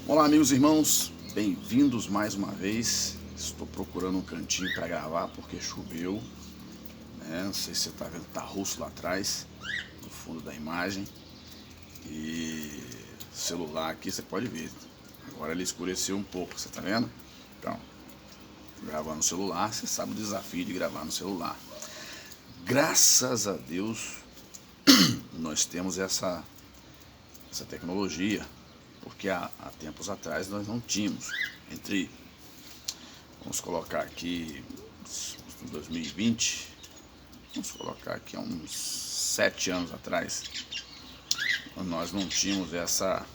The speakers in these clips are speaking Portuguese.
Olá, amigos e irmãos, bem-vindos mais uma vez. Estou procurando um cantinho para gravar porque choveu, né? Não sei se você está vendo, tá russo lá atrás, no fundo da imagem. E celular aqui você pode ver. Agora ele escureceu um pouco, você está vendo? Então, gravando no celular, você sabe o desafio de gravar no celular. Graças a Deus, nós temos essa tecnologia, porque há tempos atrás nós não tínhamos. Vamos colocar aqui, 2020, vamos colocar aqui há uns 7 anos atrás, nós não tínhamos essa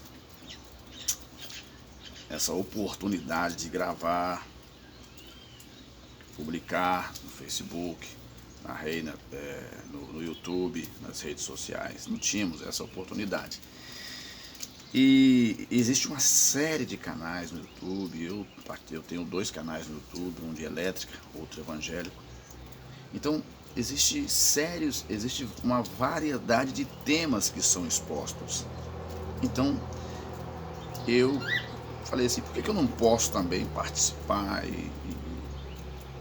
oportunidade de gravar, publicar no Facebook, no YouTube, nas redes sociais. Não tínhamos essa oportunidade. E existe uma série de canais no YouTube. Eu tenho 2 canais no YouTube, um de elétrica, outro evangélico. Então existe uma variedade de temas que são expostos. Então eu falei assim, por que eu não posso também participar e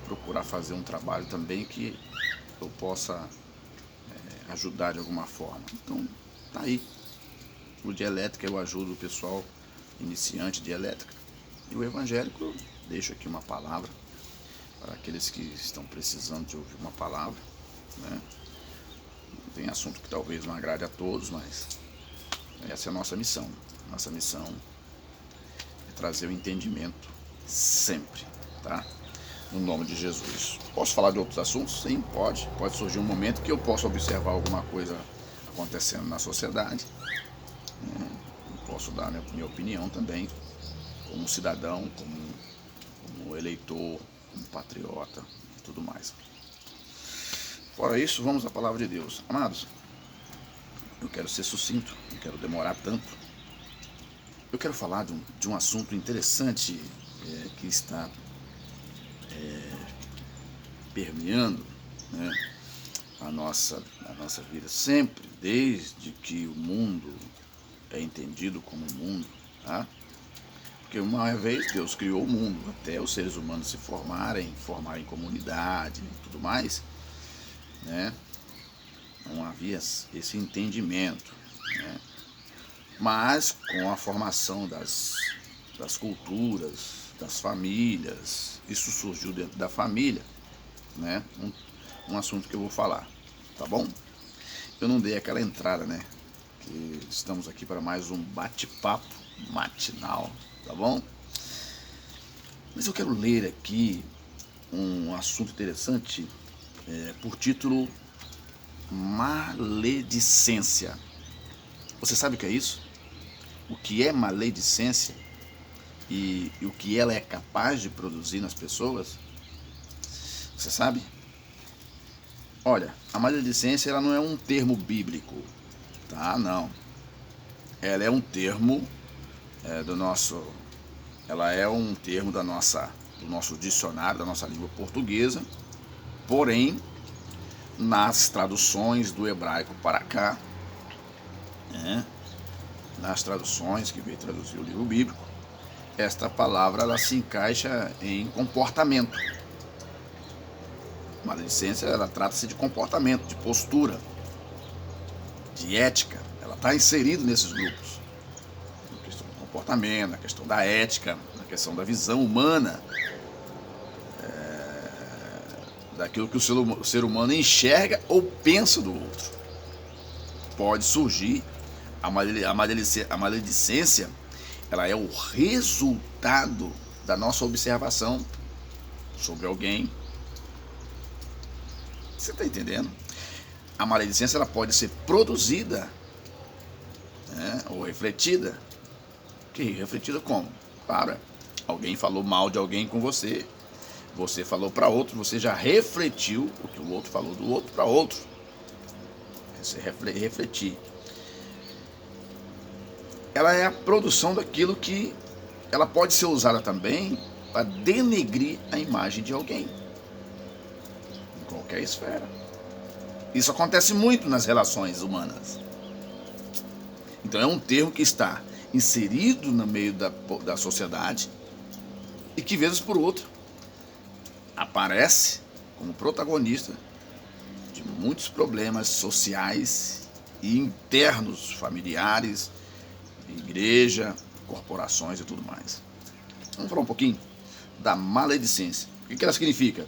procurar fazer um trabalho também que eu possa ajudar de alguma forma? Então tá aí. O de elétrica eu ajudo o pessoal iniciante de elétrica. E o evangélico eu deixo aqui uma palavra para aqueles que estão precisando de ouvir uma palavra, né? Tem assunto que talvez não agrade a todos, mas essa é a nossa missão. Nossa missão é trazer o entendimento sempre, tá? No nome de Jesus. Posso falar de outros assuntos? Sim, pode. Pode surgir um momento que eu possa observar alguma coisa acontecendo na sociedade. Posso dar minha opinião também, como cidadão, como eleitor, como patriota e tudo mais. Fora isso, vamos à palavra de Deus. Amados, eu quero ser sucinto, não quero demorar tanto. Eu quero falar de um assunto interessante que está permeando, né, a nossa vida sempre, desde que o mundo é entendido como mundo, tá? Porque uma vez Deus criou o mundo, até os seres humanos se formarem comunidade e tudo mais, né? Não havia esse entendimento, né? Mas com a formação das culturas, das famílias, isso surgiu dentro da família, né? Um assunto que eu vou falar, tá bom? Eu não dei aquela entrada, né? Que estamos aqui para mais um bate-papo matinal, tá bom? Mas eu quero ler aqui um assunto interessante por título Maledicência. Você sabe o que é isso? O que é maledicência e o que ela é capaz de produzir nas pessoas? Você sabe? Olha, a maledicência ela não é um termo bíblico, tá? Não. Ela é um termo ela é um termo do nosso dicionário, da nossa língua portuguesa, porém, nas traduções do hebraico para cá, né, nas traduções que veio traduzir o livro bíblico, esta palavra ela se encaixa em comportamento. Maledicência, ela trata-se de comportamento, de postura, de ética. Ela está inserida nesses grupos. Na questão do comportamento, na questão da ética, na questão da visão humana, daquilo que o ser humano enxerga ou pensa do outro. Pode surgir a maledicência, ela é o resultado da nossa observação sobre alguém. Você está entendendo? A maledicência ela pode ser produzida, né, ou refletida. Refletida como? Claro, alguém falou mal de alguém com você, você falou para outro, você já refletiu o que o outro falou do outro para outro. Você refletir. Ela é a produção daquilo que ela pode ser usada também para denegrir a imagem de alguém, em qualquer esfera. Isso acontece muito nas relações humanas. Então é um termo que está inserido no meio da sociedade e que, vezes por outra, aparece como protagonista de muitos problemas sociais e internos, familiares, igreja, corporações e tudo mais. Vamos falar um pouquinho da maledicência. O que ela significa?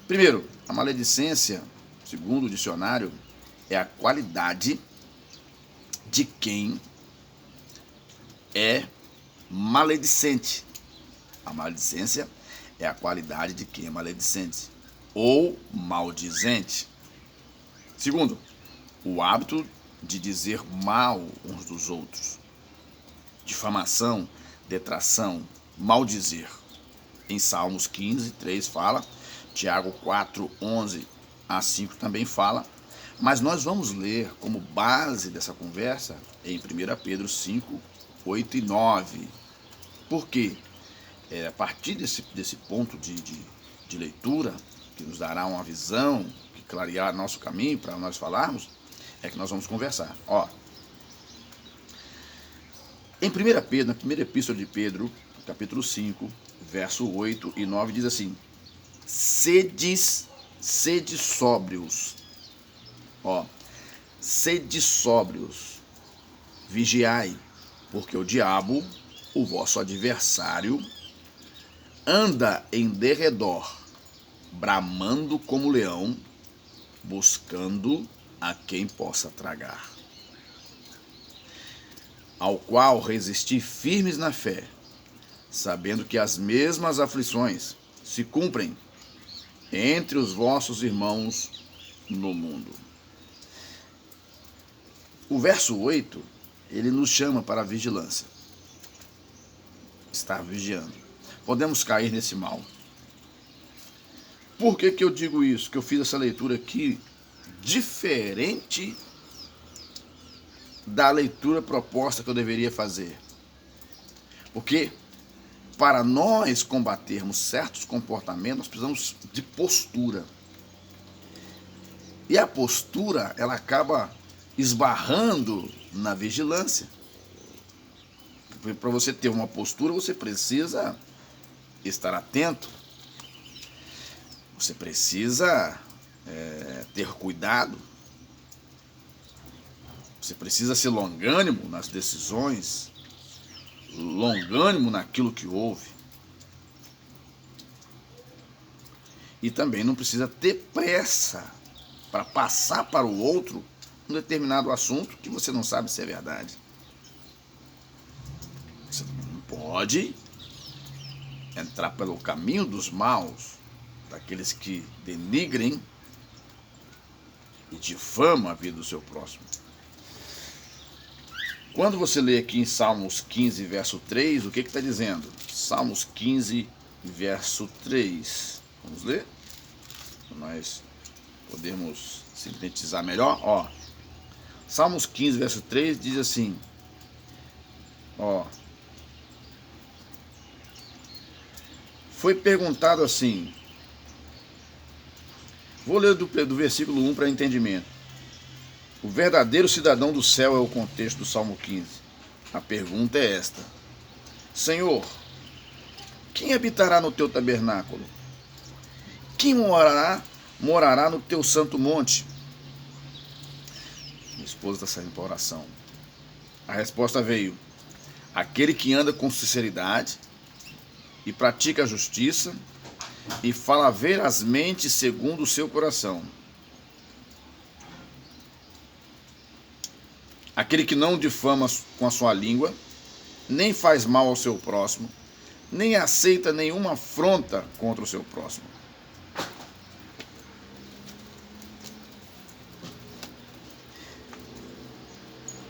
Primeiro, a maledicência, segundo o dicionário, é a qualidade de quem é maledicente. A maledicência é a qualidade de quem é maledicente ou maldizente. Segundo, o hábito de dizer mal uns dos outros. Difamação, detração, maldizer. Em Salmos 15, 3 fala, Tiago 4, 11 a 5 também fala, mas nós vamos ler como base dessa conversa em 1 Pedro 5, 8 e 9. Por quê? A partir desse ponto de leitura, que nos dará uma visão, que clarear nosso caminho para nós falarmos, é que nós vamos conversar. Em 1 Pedro, na primeira epístola de Pedro, capítulo 5, verso 8 e 9, diz assim: sede sóbrios, sede sóbrios, vigiai, porque o diabo, o vosso adversário, anda em derredor, bramando como leão, buscando a quem possa tragar. Ao qual resisti firmes na fé, sabendo que as mesmas aflições se cumprem entre os vossos irmãos no mundo. O verso 8, ele nos chama para a vigilância. Estar vigiando. Podemos cair nesse mal. Por que eu digo isso? Que eu fiz essa leitura aqui diferente da leitura proposta que eu deveria fazer. Porque para nós combatermos certos comportamentos, nós precisamos de postura. E a postura, ela acaba esbarrando na vigilância. Para você ter uma postura, você precisa estar atento. Você precisa ter cuidado. Você precisa ser longânimo nas decisões, longânimo naquilo que ouve. E também não precisa ter pressa para passar para o outro um determinado assunto que você não sabe se é verdade. Você não pode entrar pelo caminho dos maus, daqueles que denigrem e difamam a vida do seu próximo. Quando você lê aqui em Salmos 15, verso 3, o que está dizendo? Salmos 15, verso 3. Vamos ler? Para nós podermos sintetizar melhor. Salmos 15, verso 3 diz assim: foi perguntado assim. Vou ler do versículo 1 para entendimento. O verdadeiro cidadão do céu é o contexto do Salmo 15. A pergunta é esta: Senhor, quem habitará no teu tabernáculo? Quem morará no teu santo monte? Minha esposa está saindo para a oração. A resposta veio: aquele que anda com sinceridade e pratica a justiça e fala verazmente segundo o seu coração. Aquele que não difama com a sua língua, nem faz mal ao seu próximo, nem aceita nenhuma afronta contra o seu próximo.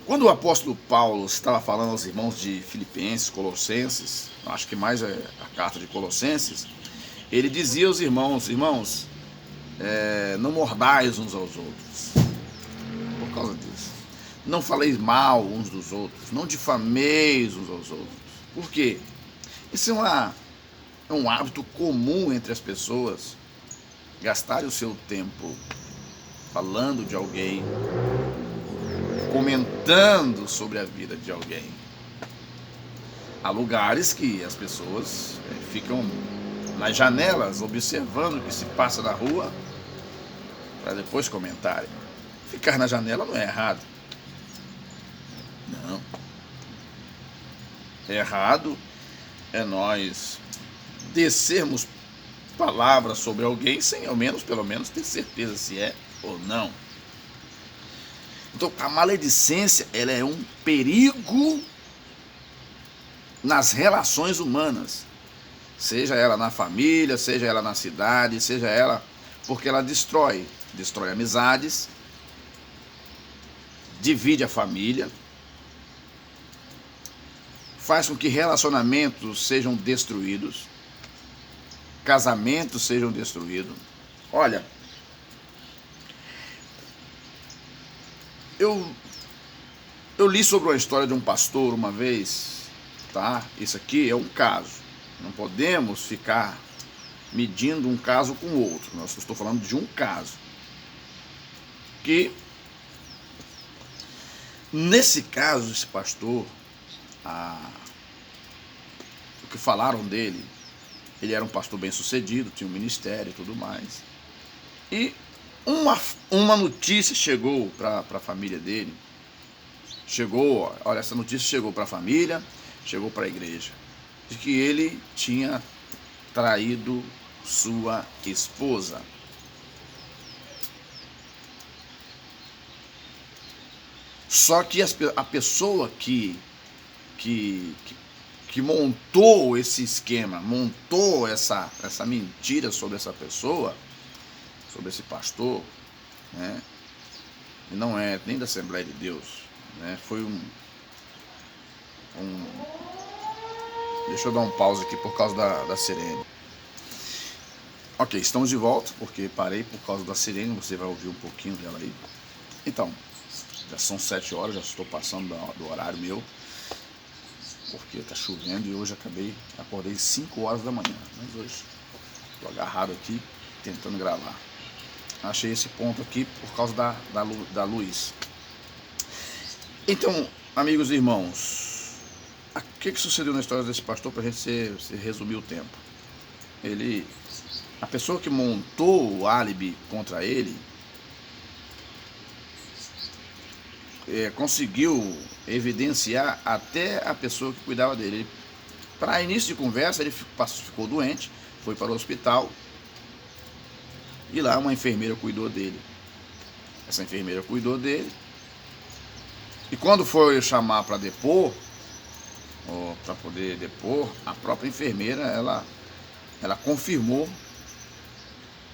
Quando o apóstolo Paulo estava falando aos irmãos de Filipenses, Colossenses, acho que mais é a carta de Colossenses, ele dizia aos irmãos: não mordais uns aos outros. Por causa disso. Não faleis mal uns dos outros, não difameis uns aos outros. Por quê? Isso é um hábito comum entre as pessoas, gastarem o seu tempo falando de alguém, comentando sobre a vida de alguém. há lugares que as pessoas ficam nas janelas observando o que se passa na rua para depois comentarem. Ficar na janela não é errado. Não. Errado é nós descermos palavras sobre alguém sem ao menos, pelo menos, ter certeza se é ou não. Então, a maledicência, ela é um perigo nas relações humanas. Seja ela na família, seja ela na cidade, seja ela... Porque ela destrói amizades, divide a família, faz com que relacionamentos sejam destruídos, casamentos sejam destruídos. Olha, eu li sobre uma história de um pastor uma vez, tá? Isso aqui é um caso. Não podemos ficar medindo um caso com o outro. Eu estou falando de um caso. Que, nesse caso, esse pastor, o que falaram dele, ele era um pastor bem sucedido, tinha um ministério e tudo mais. E uma notícia chegou para a família dele. Olha, essa notícia chegou para a família, chegou para a igreja, de que ele tinha traído sua esposa. Só que a pessoa que montou esse esquema, montou essa mentira sobre essa pessoa, sobre esse pastor, né? E não é nem da Assembleia de Deus, né? Foi Deixa eu dar um pause aqui por causa da sirene. Ok, estamos de volta, porque parei por causa da sirene, você vai ouvir um pouquinho dela aí. Então, já são 7 horas, já estou passando do horário meu, porque está chovendo e hoje acordei 5 horas da manhã, mas hoje estou agarrado aqui, tentando gravar. Achei esse ponto aqui por causa da luz. Então, amigos e irmãos, o que sucedeu na história desse pastor, para a gente se resumir o tempo? A pessoa que montou o álibi contra ele, conseguiu evidenciar até a pessoa que cuidava dele. Para início de conversa, ele ficou doente, foi para o hospital, e lá uma enfermeira cuidou dele. Essa enfermeira cuidou dele, e quando foi chamar para depor, ou para poder depor, a própria enfermeira, ela confirmou,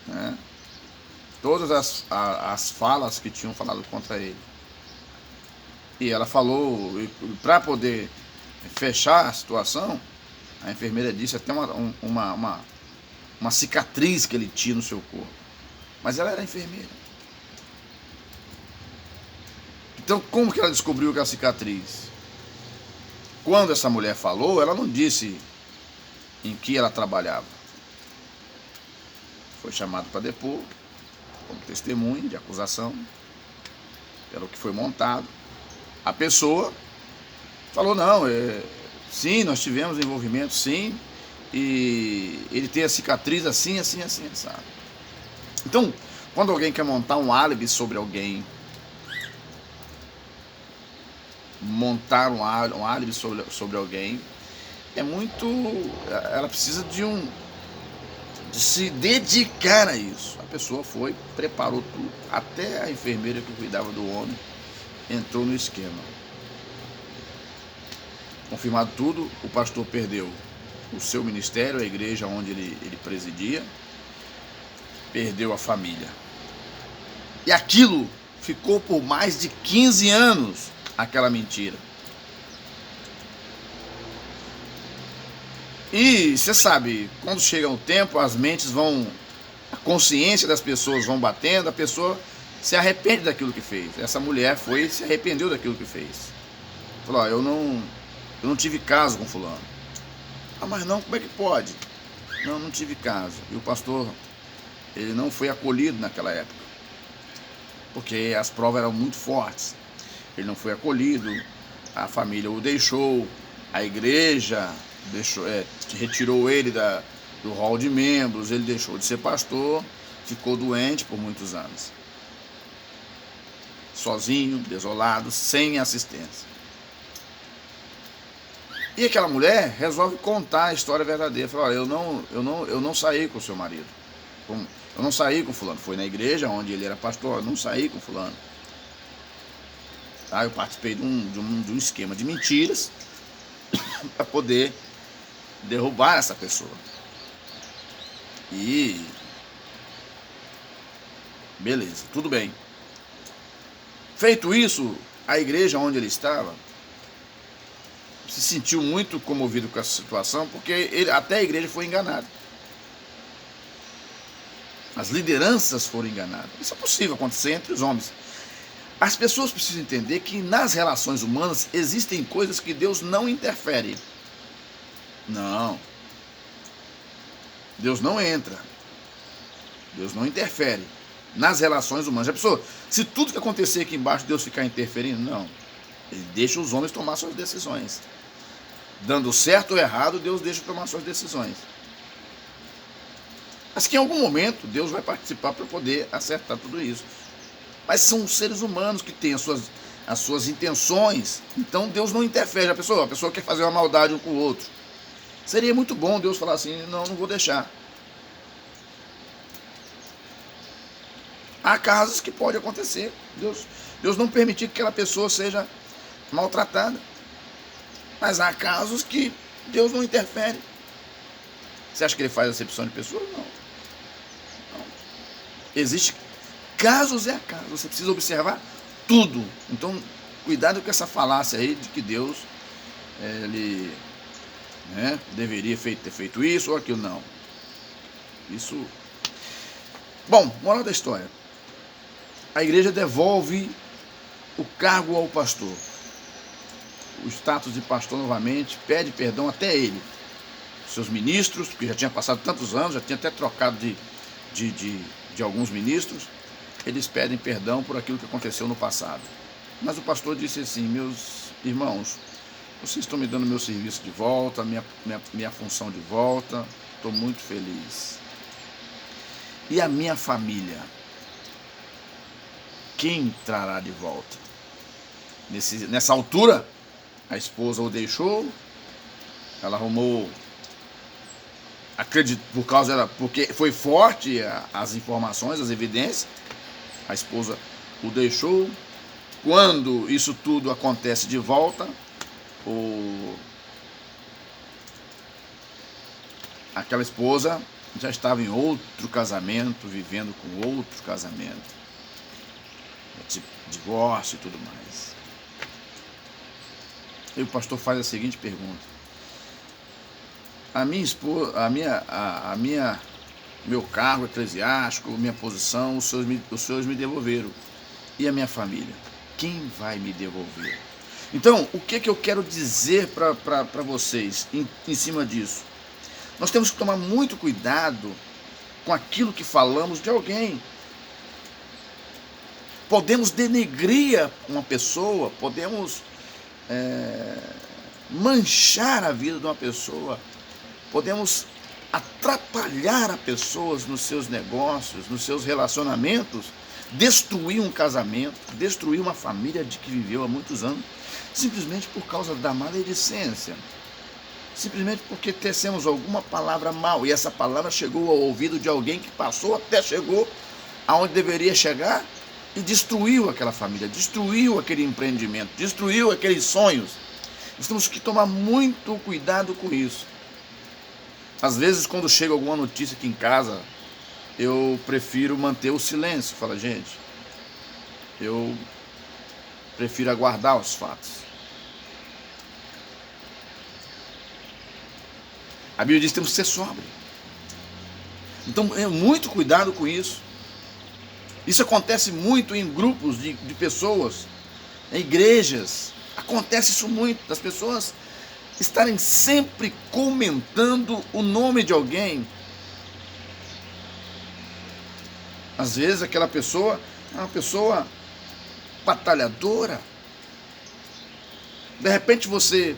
né, todas as falas que tinham falado contra ele. E ela falou, para poder fechar a situação, a enfermeira disse até uma cicatriz que ele tinha no seu corpo. Mas ela era enfermeira. Então, como que ela descobriu aquela cicatriz? Quando essa mulher falou, ela não disse em que ela trabalhava. Foi chamado para depor, como testemunha de acusação, pelo que foi montado. A pessoa falou, não, sim, nós tivemos envolvimento, sim, e ele tem a cicatriz assim, assim, assim, sabe? Então, quando alguém quer montar um álibi sobre alguém, montar um álibi sobre alguém, ela precisa de se dedicar a isso. A pessoa preparou tudo, até a enfermeira que cuidava do homem entrou no esquema. Confirmado tudo, o pastor perdeu o seu ministério, a igreja onde ele presidia, perdeu a família. E aquilo ficou por mais de 15 anos, aquela mentira. E você sabe, quando chega o tempo, as mentes a consciência das pessoas vão batendo, a pessoa se arrepende daquilo que fez. Essa mulher se arrependeu daquilo que fez. Falou, eu não tive caso com fulano. Ah, mas não, como é que pode? Não tive caso. E o pastor, ele não foi acolhido naquela época, porque as provas eram muito fortes. Ele não foi acolhido, a família o deixou, A igreja retirou ele do hall de membros, ele deixou de ser pastor, ficou doente por muitos anos. Sozinho, desolado, sem assistência. E aquela mulher resolve contar a história verdadeira. Fala, olha, eu não saí com o seu marido. Eu não saí com fulano. Foi na igreja onde ele era pastor, eu não saí com fulano. Tá? Eu participei de um esquema de mentiras para poder derrubar essa pessoa. E beleza, tudo bem. Feito isso, a igreja onde ele estava se sentiu muito comovido com essa situação, porque até a igreja foi enganada. As lideranças foram enganadas. Isso é possível acontecer entre os homens. As pessoas precisam entender que nas relações humanas existem coisas que Deus não interfere. Não. Deus não entra. Deus não interfere nas relações humanas. Já pensou? Se tudo que acontecer aqui embaixo, Deus ficar interferindo? Não. Ele deixa os homens tomar suas decisões. Dando certo ou errado, Deus deixa tomar suas decisões. Mas que em algum momento Deus vai participar para poder acertar tudo isso. Mas são os seres humanos que têm as suas intenções. Então Deus não interfere. A pessoa quer fazer uma maldade um com o outro. Seria muito bom Deus falar assim, não vou deixar. Há casos que pode acontecer. Deus não permitir que aquela pessoa seja maltratada. Mas há casos que Deus não interfere. Você acha que ele faz acepção de pessoas? Não. Existe casos e casos. Você precisa observar tudo. Então, cuidado com essa falácia aí de que Deus ele deveria ter feito isso ou aquilo. Não. Isso. Bom, moral da história. A igreja devolve o cargo ao pastor. O status de pastor novamente, pede perdão até ele. Seus ministros, porque já tinha passado tantos anos, já tinha até trocado de alguns ministros, eles pedem perdão por aquilo que aconteceu no passado. Mas o pastor disse assim, meus irmãos, vocês estão me dando meu serviço de volta, minha função de volta, estou muito feliz. E a minha família? Quem trará de volta? Nessa altura, a esposa o deixou, ela arrumou, acredito, porque foi forte as informações, as evidências, a esposa o deixou. Quando isso tudo acontece de volta, aquela esposa já estava em outro casamento, vivendo com outro casamento, divórcio e tudo mais. E o pastor faz a seguinte pergunta: a minha esposa, meu cargo eclesiástico, minha posição, os senhores me devolveram. E a minha família? Quem vai me devolver? Então, o que eu quero dizer para vocês em cima disso? Nós temos que tomar muito cuidado com aquilo que falamos de alguém. Podemos denegrir uma pessoa, podemos manchar a vida de uma pessoa, podemos atrapalhar a pessoas nos seus negócios, nos seus relacionamentos, destruir um casamento, destruir uma família que viveu há muitos anos, simplesmente por causa da maledicência, simplesmente porque tecemos alguma palavra mal, e essa palavra chegou ao ouvido de alguém que chegou aonde deveria chegar, e destruiu aquela família, destruiu aquele empreendimento, destruiu aqueles sonhos. Nós temos que tomar muito cuidado com isso. Às vezes, quando chega alguma notícia aqui em casa, eu prefiro manter o silêncio. Fala, gente, eu prefiro aguardar os fatos. A Bíblia diz que temos que ser sóbrios. Então, muito cuidado com isso. Isso acontece muito em grupos de pessoas, em igrejas. Acontece isso muito, das pessoas estarem sempre comentando o nome de alguém. Às vezes aquela pessoa é uma pessoa batalhadora. De repente você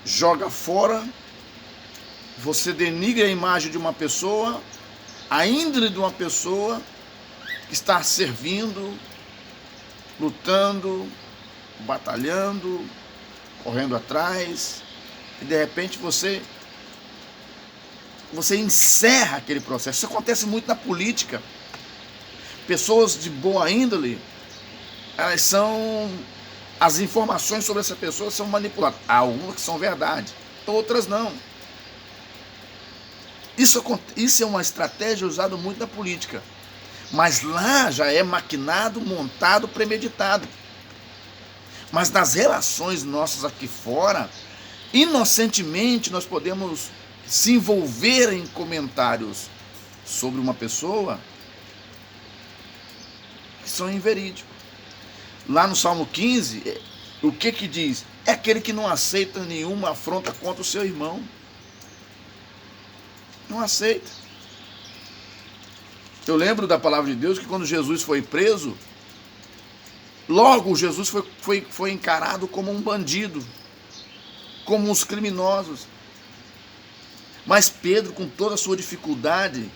joga fora, você denigra a imagem de uma pessoa, a índole de uma pessoa que está servindo, lutando, batalhando, correndo atrás, e de repente você encerra aquele processo. Isso acontece muito na política. Pessoas de boa índole, as informações sobre essa pessoa são manipuladas. Há algumas que são verdade, outras não. Isso é uma estratégia usada muito na política. Mas lá já é maquinado, montado, premeditado. Mas nas relações nossas aqui fora, inocentemente nós podemos se envolver em comentários sobre uma pessoa que são inverídicos. Lá no Salmo 15, o que diz? É aquele que não aceita nenhuma afronta contra o seu irmão. Não aceita. Eu lembro da palavra de Deus que quando Jesus foi preso, logo Jesus foi encarado como um bandido, como uns criminosos. Mas Pedro, com toda a sua dificuldade,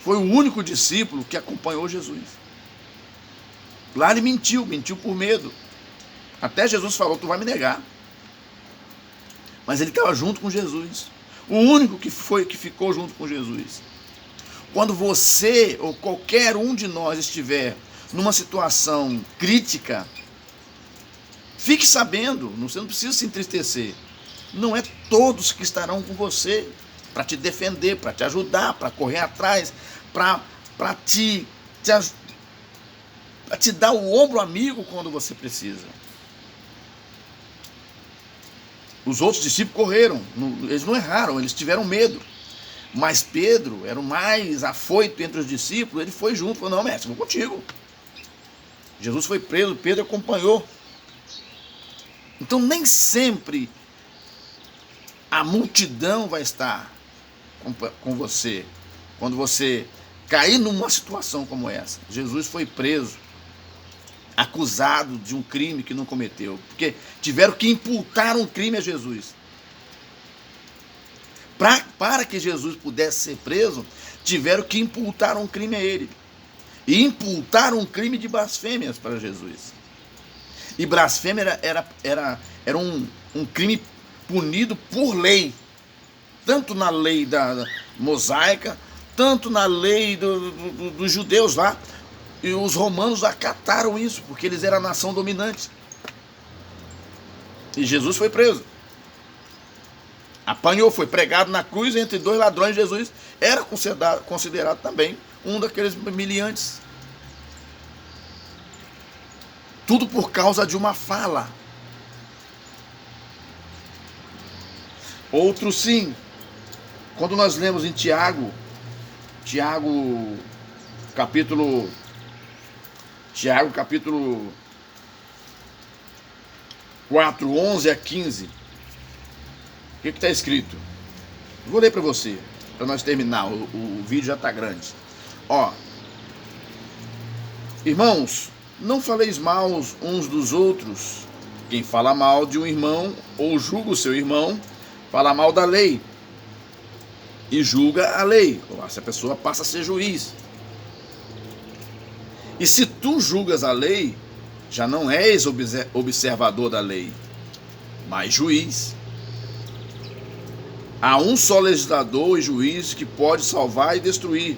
foi o único discípulo que acompanhou Jesus. Lá ele mentiu por medo. Até Jesus falou, tu vai me negar. Mas ele estava junto com Jesus. O único que ficou junto com Jesus. Quando você ou qualquer um de nós estiver numa situação crítica, fique sabendo, você não precisa se entristecer. Não é todos que estarão com você para te defender, para te ajudar, para correr atrás, para te dar o ombro amigo quando você precisa. Os outros discípulos correram, eles não erraram, eles tiveram medo. Mas Pedro era o mais afoito entre os discípulos, ele foi junto, falou, não, mestre, vou contigo. Jesus foi preso, Pedro acompanhou. Então nem sempre a multidão vai estar com você quando você cair numa situação como essa. Jesus foi preso, acusado de um crime que não cometeu, porque tiveram que imputar um crime a Jesus. Para que Jesus pudesse ser preso, tiveram que imputar um crime a ele. E imputar um crime de blasfêmias para Jesus. E blasfêmia era um crime punido por lei. Tanto na lei da mosaica, tanto na lei dos judeus lá. E os romanos acataram isso, porque eles eram a nação dominante. E Jesus foi preso. Apanhou, foi pregado na cruz entre dois ladrões. Jesus era considerado também um daqueles miliantes. Tudo por causa de uma fala. Outro sim. Quando nós lemos em Tiago capítulo 4, 11 a 15. O que está escrito? Vou ler para você, para nós terminar, o vídeo já está grande. Ó, irmãos, não faleis mal uns dos outros. Quem fala mal de um irmão ou julga o seu irmão, fala mal da lei e julga a lei. Essa pessoa passa a ser juiz. E se tu julgas a lei, já não és observador da lei, mas juiz. Há um só legislador e juiz que pode salvar e destruir.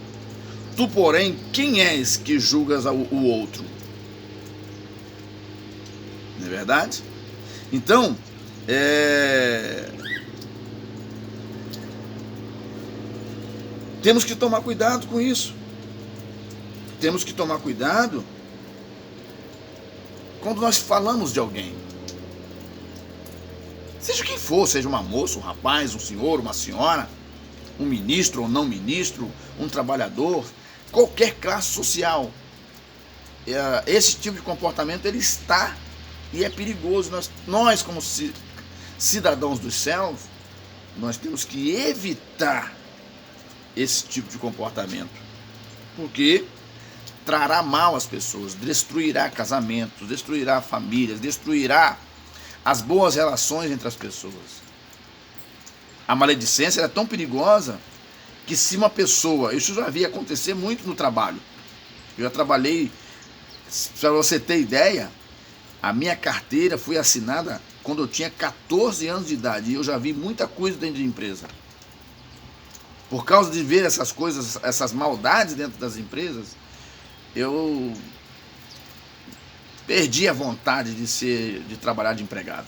Tu, porém, quem és que julgas o outro? Não é verdade? Então, temos que tomar cuidado com isso. Temos que tomar cuidado quando nós falamos de alguém. Seja quem for, seja uma moça, um rapaz, um senhor, uma senhora, um ministro ou não ministro, um trabalhador, qualquer classe social. Esse tipo de comportamento ele está e é perigoso. Nós como cidadãos dos céus, nós temos que evitar esse tipo de comportamento. Porque trará mal às pessoas, destruirá casamentos, destruirá famílias, destruirá as boas relações entre as pessoas. A maledicência é tão perigosa que se uma pessoa, isso já havia acontecer muito no trabalho. Eu já trabalhei, para você ter ideia, a minha carteira foi assinada quando eu tinha 14 anos de idade e eu já vi muita coisa dentro de empresa. Por causa de ver essas coisas, essas maldades dentro das empresas, eu perdi a vontade de trabalhar de empregado.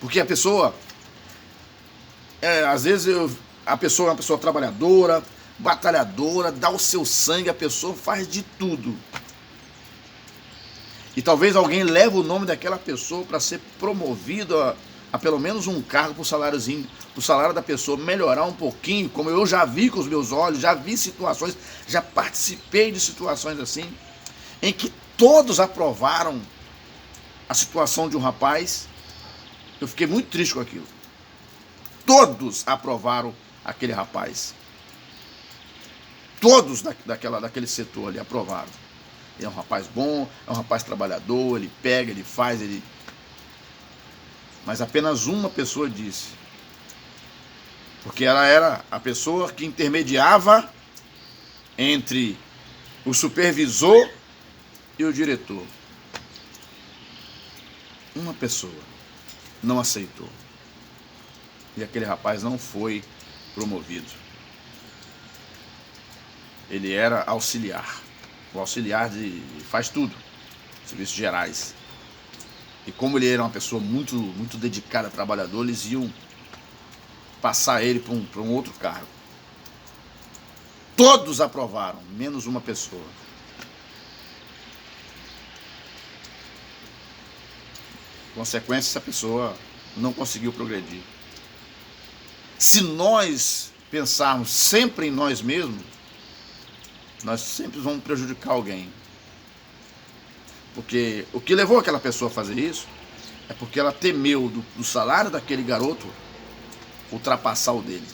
Porque a pessoa, às vezes a pessoa é uma pessoa trabalhadora, batalhadora, dá o seu sangue, a pessoa faz de tudo. E talvez alguém leve o nome daquela pessoa para ser promovido a pelo menos um cargo para o saláriozinho, para o salário da pessoa melhorar um pouquinho, como eu já vi com os meus olhos, já vi situações, já participei de situações assim, em que todos aprovaram a situação de um rapaz. Eu fiquei muito triste com aquilo. Todos aprovaram aquele rapaz. Todos daquele setor ali aprovaram. Ele é um rapaz bom, é um rapaz trabalhador, ele pega, ele faz, ele... Mas apenas uma pessoa disse. Porque ela era a pessoa que intermediava entre o supervisor e o diretor. Uma pessoa não aceitou. E aquele rapaz não foi promovido. Ele era auxiliar. O auxiliar faz tudo, serviços gerais. E como ele era uma pessoa muito, muito dedicada, trabalhador, eles iam passar ele para um outro cargo. Todos aprovaram, menos uma pessoa. Consequência, essa pessoa não conseguiu progredir. Se nós pensarmos sempre em nós mesmos, nós sempre vamos prejudicar alguém. Porque o que levou aquela pessoa a fazer isso é porque ela temeu do salário daquele garoto ultrapassar o dele.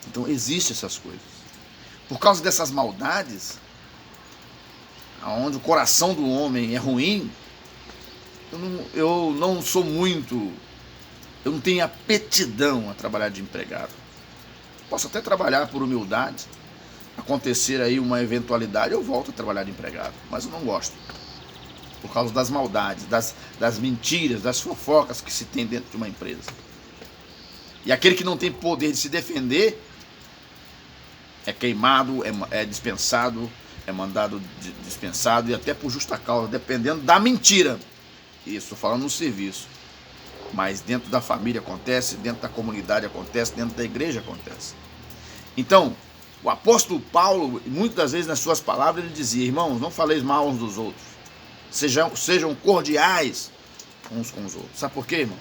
Então existem essas coisas. Por causa dessas maldades, onde o coração do homem é ruim, eu não sou muito, eu não tenho aptidão a trabalhar de empregado. Posso até trabalhar por humildade, acontecer aí uma eventualidade, eu volto a trabalhar de empregado, mas eu não gosto. Por causa das maldades, das mentiras, das fofocas que se tem dentro de uma empresa. E aquele que não tem poder de se defender, é queimado, é dispensado, é mandado dispensado, e até por justa causa, dependendo da mentira. Isso, estou falando no serviço. Mas dentro da família acontece, dentro da comunidade acontece, dentro da igreja acontece. Então, o apóstolo Paulo, muitas das vezes nas suas palavras, ele dizia: irmãos, não faleis mal uns dos outros. Sejam cordiais uns com os outros. Sabe por quê, irmão?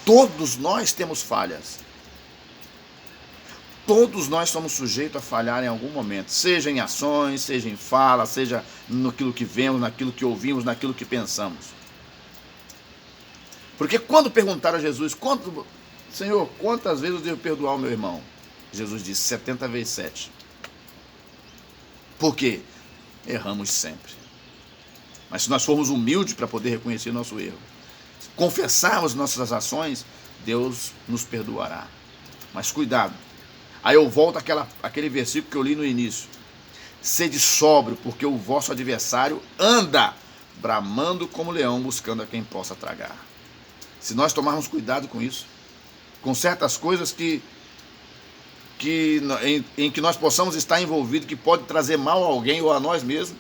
Todos nós temos falhas. Todos nós somos sujeitos a falhar em algum momento. Seja em ações, seja em fala, seja naquilo que vemos, naquilo que ouvimos, naquilo que pensamos. Porque quando perguntaram a Jesus: Senhor, quantas vezes eu devo perdoar o meu irmão? Jesus disse: 70 vezes 7. Por quê? Erramos sempre. Mas se nós formos humildes para poder reconhecer nosso erro, confessarmos nossas ações, Deus nos perdoará. Mas cuidado. Aí eu volto àquele versículo que eu li no início. Sede sóbrio, porque o vosso adversário anda bramando como leão, buscando a quem possa tragar. Se nós tomarmos cuidado com isso, com certas coisas em que nós possamos estar envolvidos, que pode trazer mal a alguém ou a nós mesmos,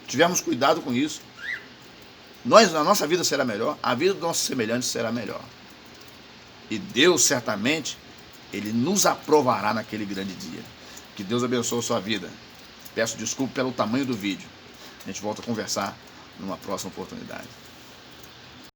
tivermos cuidado com isso, a nossa vida será melhor, a vida dos nossos semelhantes será melhor. E Deus, certamente, Ele nos aprovará naquele grande dia. Que Deus abençoe a sua vida. Peço desculpa pelo tamanho do vídeo. A gente volta a conversar numa próxima oportunidade.